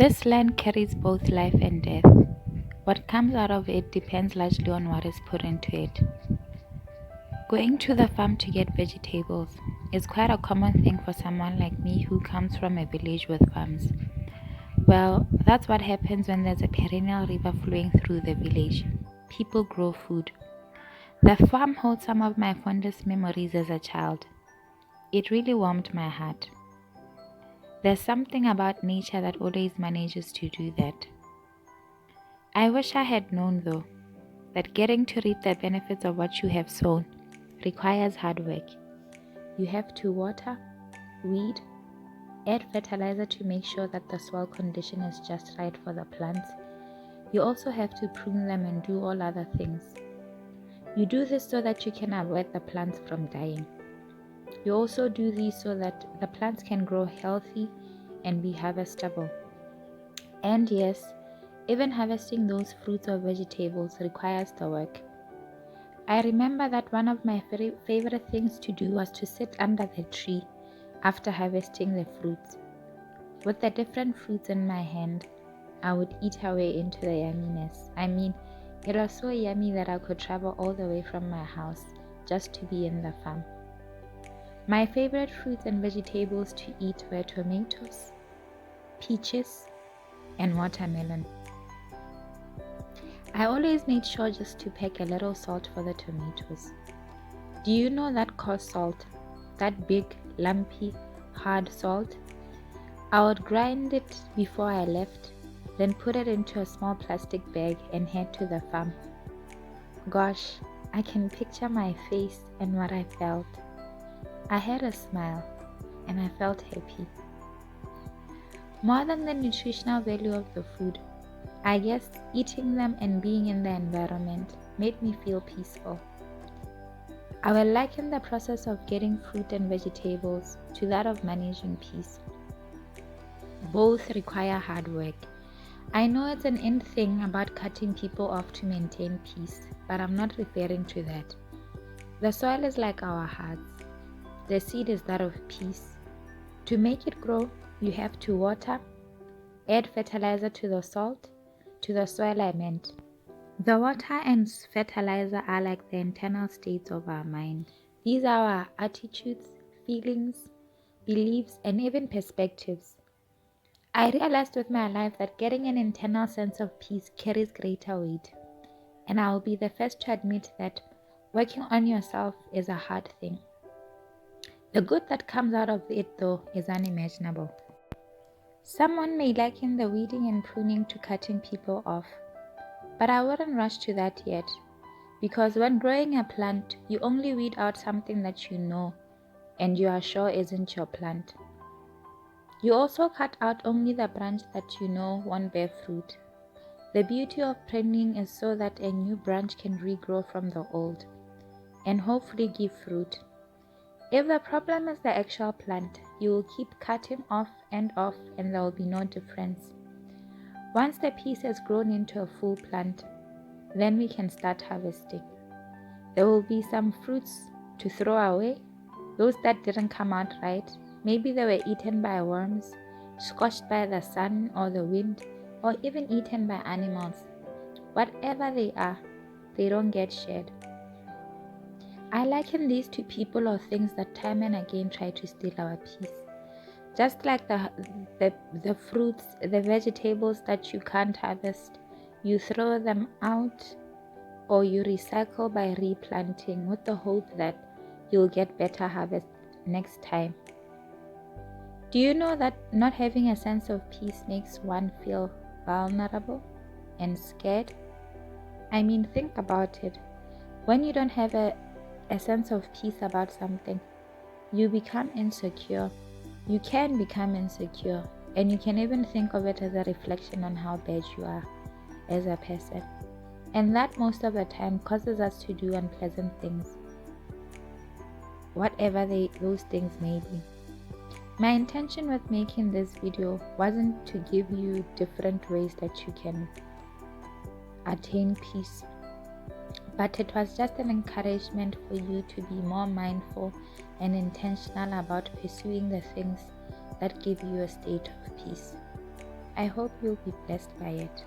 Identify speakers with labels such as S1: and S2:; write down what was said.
S1: This land carries both life and death. What comes out of it depends largely on what is put into it. Going to the farm to get vegetables is quite a common thing for someone like me who comes from a village with farms. Well, that's what happens when there's a perennial river flowing through the village. People grow food. The farm holds some of my fondest memories as a child. It really warmed my heart. There's something about nature that always manages to do that. I wish I had known, though, that getting to reap the benefits of what you have sown requires hard work. You have to water, weed, add fertilizer to make sure that the soil condition is just right for the plants. You also have to prune them and do all other things. You do this so that you can avoid the plants from dying. You also do this so that the plants can grow healthy and be harvestable. And yes, even harvesting those fruits or vegetables requires the work. I remember that one of my favorite things to do was to sit under the tree after harvesting the fruits. With the different fruits in my hand, I would eat away into the yumminess. It was so yummy that I could travel all the way from my house just to be in the farm. My favorite fruits and vegetables to eat were tomatoes, peaches, and watermelon. I always made sure just to pack a little salt for the tomatoes. Do you know that coarse salt? That big, lumpy, hard salt? I would grind it before I left, then put it into a small plastic bag and head to the farm. Gosh, I can picture my face and what I felt. I had a smile and I felt happy. More than the nutritional value of the food, I guess eating them and being in the environment made me feel peaceful. I will liken the process of getting fruit and vegetables to that of managing peace. Both require hard work. I know it's an end thing about cutting people off to maintain peace, but I'm not referring to that. The soil is like our hearts. The seed is that of peace. To make it grow, you have to water, add fertilizer to the soil I meant. The water and fertilizer are like the internal states of our mind. These are our attitudes, feelings, beliefs, and even perspectives. I realized with my life that getting an internal sense of peace carries greater weight. And I will be the first to admit that working on yourself is a hard thing. The good that comes out of it, though, is unimaginable. Someone may liken the weeding and pruning to cutting people off, but I wouldn't rush to that yet, because when growing a plant, you only weed out something that you know and you are sure isn't your plant. You also cut out only the branch that you know won't bear fruit. The beauty of pruning is so that a new branch can regrow from the old and hopefully give fruit. If the problem is the actual plant, you will keep cutting off and there will be no difference. Once the piece has grown into a full plant, then we can start harvesting. There will be some fruits to throw away, those that didn't come out right. Maybe they were eaten by worms, scorched by the sun or the wind, or even eaten by animals. Whatever they are, they don't get shared. I liken these to people or things that time and again try to steal our peace. Just like the fruits, the vegetables that you can't harvest, you throw them out or you recycle by replanting with the hope that you'll get better harvest next time. Do you know that not having a sense of peace makes one feel vulnerable and scared? Think about it. When you don't have a sense of peace about something, you become insecure. You can become insecure, and you can even think of it as a reflection on how bad you are as a person. And that most of the time causes us to do unpleasant things, whatever those things may be. My intention with making this video wasn't to give you different ways that you can attain peace, but it was just an encouragement for you to be more mindful and intentional about pursuing the things that give you a state of peace. I hope you'll be blessed by it.